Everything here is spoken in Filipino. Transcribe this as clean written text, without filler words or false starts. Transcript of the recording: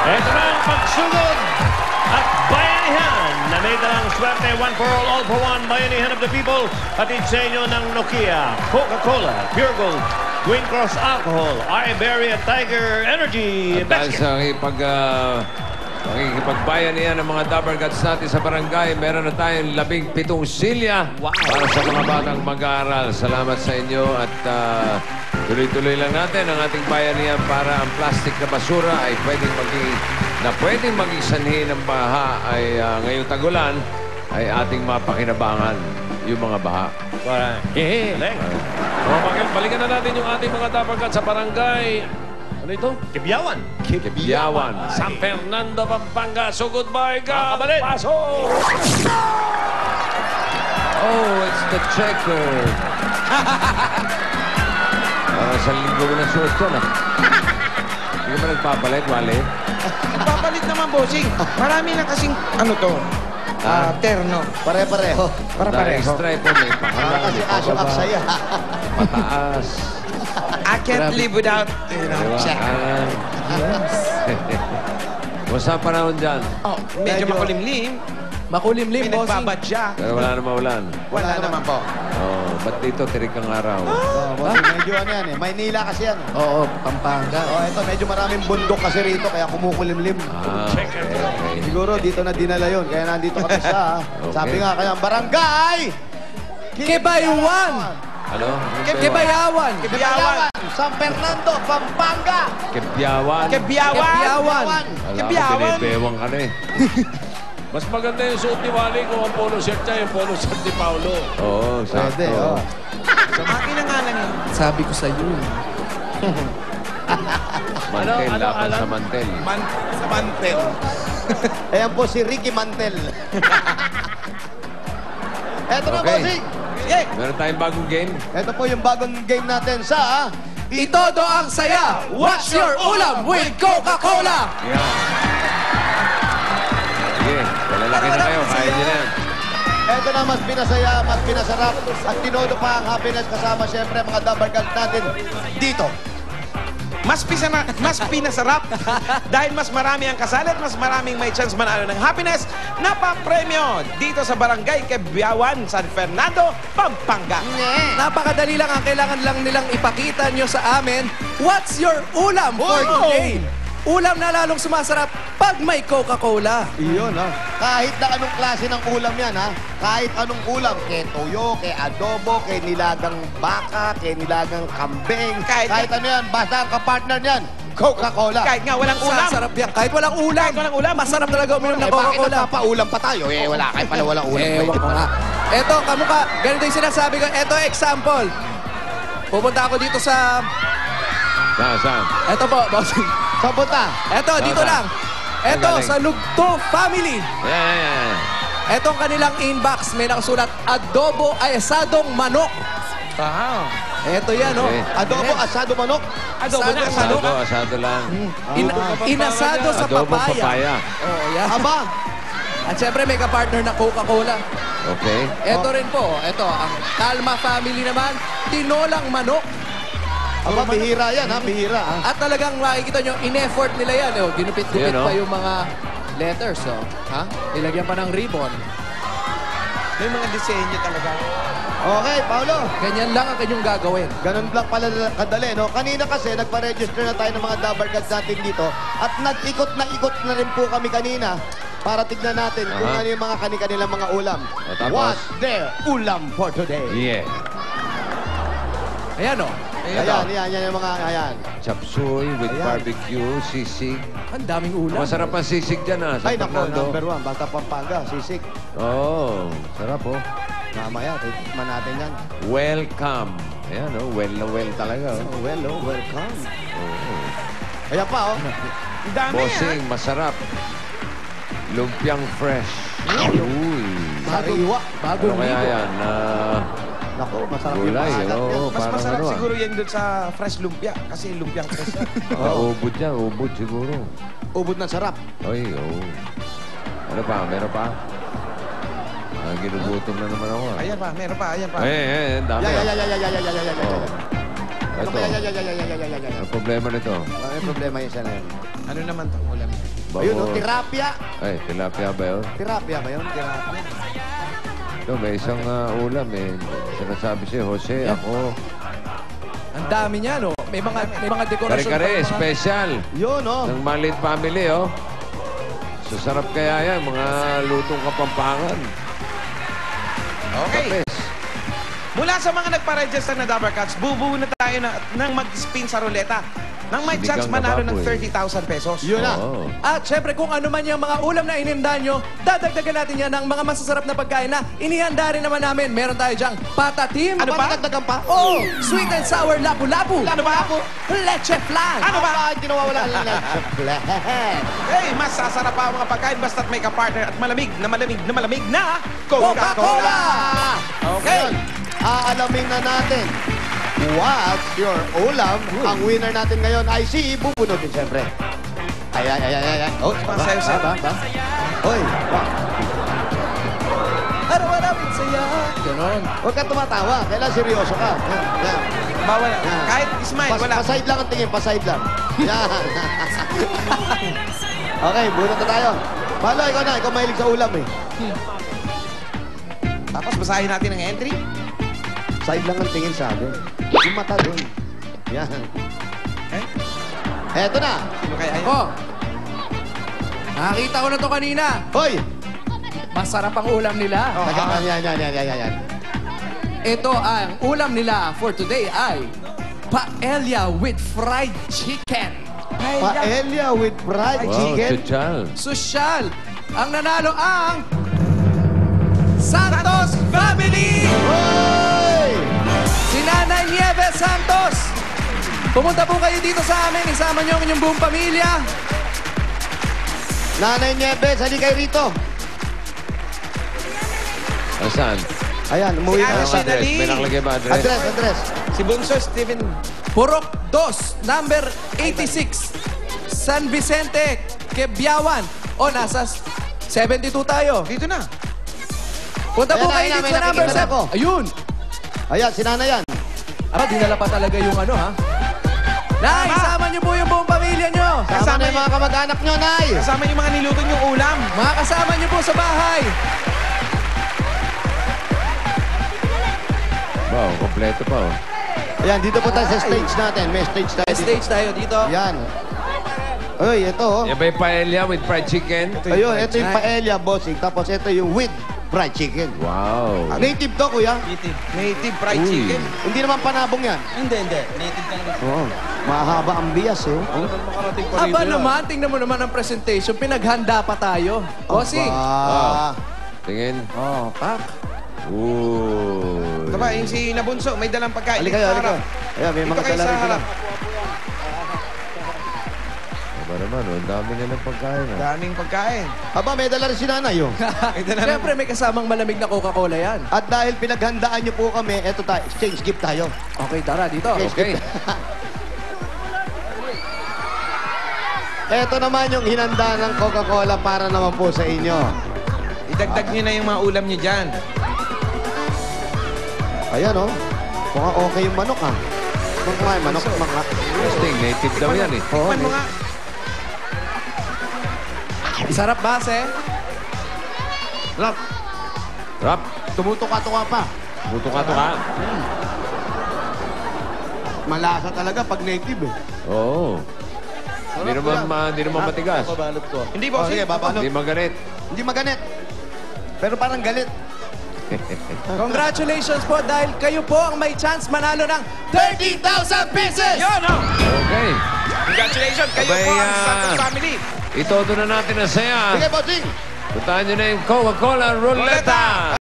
Ito na ang pagsugod at bayanihan na may dalang swerte, one for all for one, bayanihan of the people. Hatid sa inyo ng Nokia, Coca-Cola, Pure Gold, Green Cross Alcohol, Iberia Tiger Energy. At dahil sa pakikipagbayanihan ng mga Dabber Cats natin sa barangay, meron na tayong 17 silya para sa mga batang mag-aaral. Salamat sa inyo at tuloy-tuloy lang natin ang ating bayanihan para ang plastic na basura ay pwedeng maging sanhi ng baha ay ngayong tagulan ay ating mapakinabangan yung mga baha. Balikan na natin yung ating mga Dabber Cats sa barangay. Ano ito? Kibyawan. Kibyawan. San Fernando, Pampanga. So goodbye, God. Kabalit. Paso! Oh, it's the checker. Sa linggo mo na suot yan, ah. Hindi ka ba nagpapalit, Wale? Papalit naman, bossing. Marami na kasing, ano to, terno. Pare-pareho. Para-pareho. Stripe po, may pakalang. Kasi aso aksaya. Mataas. I can't live without, check. Basta panahon dyan. Oh, medyo makulimlim. Makulimlim, May bossing. nagbabadya. Pero wala na maulan. Wala naman po. Oh, ba't dito tirik ang araw? Medyo ano yan eh. Maynila kasi yan. Oo, Pampanga. Oh, ito medyo maraming bundok kasi rito kaya kumukulimlim. Okay. Siguro dito na dinala yun. Kaya nandito kami sa, Okay. sabi nga kaya, barangay! Kebayuan! Ano? Kebayawan! Kebiyawan! San Fernando, Pampanga! Kebyawan. Kebiyawan! Alam ko, binibewang ka na eh. Mas maganda yung suot ni Wally kung ang polo shirt niya, yung polo shirt ni Paolo. Oo, Pwede, sakto. oh. Sa akin na nga lang yun. Sabi ko sa iyo. Mantel, Ano, laban Alan? sa mantel. Sa mantel. Ayan po si Ricky Mantel. Eto na, Okay. bossing! Yeah. Meron tayong bagong game. Ito po yung bagong game natin sa Itodo ang saya! What's your ulam with Coca-Cola? Yan. Sige, malalaki na kayo. Kaya nyo na yan. Ito na mas pinasaya, mas pinasarap at tinodo pa ang happiness kasama siyempre mga Dabber Cats natin dito. Mas pinasarap dahil mas marami ang kasali at mas maraming may chance manalo ng happiness na pang-premyo dito sa Barangay Kebiyawan, San Fernando, Pampanga. Napakadali lang ang kailangan lang nilang ipakita nyo sa amin. What's your ulam for today? Ulam na lalong sumasarap pag may Coca-Cola. Iyon, ha? Kahit na anong klase ng ulam yan, ha? Kahit anong ulam, kay toyo, kay adobo, kay nilagang baka, kay nilagang kambing, kahit ano yan, basta ang kapartner niyan, Coca-Cola. Kahit nga walang ulam. Sasarap yan. Kahit walang ulam. Kahit walang ulam. Masarap talaga uminom ng Bakit Coca-Cola. nagpapaulam pa tayo? Wala kayo pala walang ulam. Ewan ko nga. Eto, kamukha. Ganito yung sinasabi ko. Eto, example. Pupunta ako dito sa... Saan? Eto po, bossing. Saan punta? Eto, dito lang. Eto, galing? sa Lugto Family. Yan. Etong kanilang inbox, may nakasulat, adobo ay asadong manok. Wow. Eto yan, oh. Okay. Adobo, asado manok. Adobo na, Asado, asado. asado lang. Inasado sa Adobo papaya. papaya. Oh, yan. Aba, At syempre, may kapartner na Coca-Cola. Okay. Eto rin po, eto, ang Calma Family naman, tinolang manok. aba, bihira yan, ha? Bihira, ha? At talagang makikita nyo, in-effort nila yan. Oh. Ginupit-gupit Yan, oh. pa yung mga letters. Oh. Ha? Nilagyan pa ng ribbon. May mga disenyo talaga. Okay, Paolo. Ganyan lang ang kanyang gagawin. Ganun lang pala kadali, no? Kanina kasi, nagpa-register na tayo ng mga Dabber Cats natin dito. At nag-ikot na rin po kami kanina para tignan natin kung ano yung mga kanilang mga ulam. O, tapos? What's their ulam for today? Yeah. Ayan, oh. Ayan yung mga, ayan. Chapsuy with Ayan. barbecue, sisig. Ang daming ulam. Masarap ang sisig dyan, ha? Sa Ay, naku, Fernando. number one. Basta Pampanga, sisig. Oh, sarap, oh. Mamaya, tikman natin yan. Welcome. Ayan, oh. Well na well talaga, oh. Oh, well, oh, welcome. Oh. Ayan pa, oh. Ang dami, Bossing, masarap. Lumpiang fresh. Uy. Sariwa. Ano kaya yan? Naku, masarap yung Gulay, maalat oo. yan. Mas Parang masarap ano, ah. siguro yan doon sa fresh lumpia. Kasi lumpiang fresh yan. Ubod yan, ubod siguro. Ubod ng sarap. Ay, oo. Ano pa? Meron pa? Ginugutom na naman ako. Ayan pa, meron pa, ayan pa. Ang dami. Oh. Ano Ito. ba? Yan. Ang problema nito. Ano yung problema yun sa na yun? Ano naman itong ulam? Ayun, oh, tilapia. Ay, tilapia ba yun? Tilapia ba yun? Tilapia. Ito, may isang ulam eh. Sinasabi si Jose, ako. Ang dami niya, no? May mga dekorasyon. Kare-kare, pa yung mga- special. Yun, oh. Ng Maliit Family, oh. Sasarap kaya yan, mga lutong kapampangan. Okay. Kapes. Mula sa mga nagpa-register na Dabber Cats, bubuo na tayo ng mag-spin sa ruleta. Nang may chance Sinigang na manalo ng baboy. 30,000 pesos. Yun na. Oo. At syempre, kung ano man yung mga ulam na ininda nyo, dadagdagan natin yan ng mga masasarap na pagkain na inihanda rin naman namin. Meron tayo dyang patatim. Ano pa? Dagdagan pa? Oh, sweet and sour lapu-lapu. Ano ba? Leche flan. Ano ba? Hindi nawawala ang leche flan. Hey, mas sasarap pa ang mga pagkain basta't may kapartner at malamig na Coca-Cola! Coca-Cola! Okay. Aalamin na natin. What's your ulam? Ang winner natin ngayon ay si Bubunod din, siyempre. Ay. Oh, Masayo-sayo. ba? Oy, ba? Araw-araw saya. Ganon. Huwag ka tumatawa. Kailan seryoso ka. Yan. Bawal. Yan. Kahit smile, wala. Paside lang ang tingin, paside lang. Yan. Okay, bunot na tayo. Malo, ikaw na. Ikaw mahilig sa ulam eh. Tapos basahin natin ang entry. Side lang ang tingin sa akin. Yung mata doon. Yan. Eh? Eto na. Sino kaya yun? Oh. Nakakita ko na to kanina. Hoy! Masarap ang ulam nila. Yan. Ito ang ulam nila for today ay paella with fried chicken. Paella with fried Wow, chicken. chuchal. Sosyal. Ang nanalo ang Santos Family! Hoy! Si Nanay Nieves Santos. Pumunta po kayo dito sa amin. Isama niyo ang inyong buong pamilya. Nanay Nieves, halika kayo rito. Asan? Ayan, umuwi Si na. Ate Address. Shinali. May nakalagay ba address? Address. Si Bunso Steven. Purok 2, number 86. San Vicente, Quebiawan. O, nasa 72 tayo. Dito na. Punta po Ayan, kayo ayan, dito may sa number nakikita 7. ako. Ayun. Ayan, si Nanay yan. Dinala pa talaga yung ano, ha? Nay, Tama. sama niyo po yung buong pamilya niyo. Kasama na yung mga kamag-anak nyo, Nay. Kasama yung mga niluto niyong ulam. Mga kasama niyo po sa bahay. Wow, kompleto pa oh. Ayan, dito po tayo sa stage natin. May stage tayo dito. Stage tayo dito. Yan. Uy, ito oh. Yan ba yung paella with fried chicken? Ayun, ito yung paella, bossing. Tapos ito yung with fried chicken. Wow. Native to, kuya. Native fried Uy. chicken. Hindi naman panabong yan. Hindi. Native ka naman. Oo. Mahaba ang bias eh. Aba naman, tingnan mo naman ang presentation. Pinaghanda pa tayo. Bossing. Aba. Tingin. Oh, pak. Uy. Ito ba, yung si Nabunso, may dalang pagkain. Halika kayo, halika. Ayan, may Dito mga kayo dala sa rin sila. harap. Aba naman, oh. Ang dami nilang pagkain ah. Daming pagkain. Aba, may dala rin si Nanay oh. Siyempre, may kasamang malamig na Coca-Cola yan. At dahil pinaghandaan niyo po kami, eto tayo, exchange gift tayo. Okay, tara dito. Okay. Eto naman yung hinanda ng Coca-Cola para naman po sa inyo. Idagdag niyo na yung mga ulam niyo dyan. Ayan oh. Mukhang okay yung manok ah. Manok. Testing, native daw yan eh. Oo, Tikman mo nga. Sarap base. Rap, Rap, tumutuka-tuka pa. buto-ka. Malasa talaga pag native eh. Oo. Hindi naman matigas. Hindi, boss. Sige, babalot. Hindi magalit. Hindi maganit. Pero parang galit. Congratulations po dahil kayo po ang may chance manalo ng 30,000 pesos! Yun, oh. Okay. Congratulations. Kayo Abay, po ang Santos family. Itodo na natin ang saya. Sige, bossing! Puntahan nyo na yung Coca-Cola Ruleta.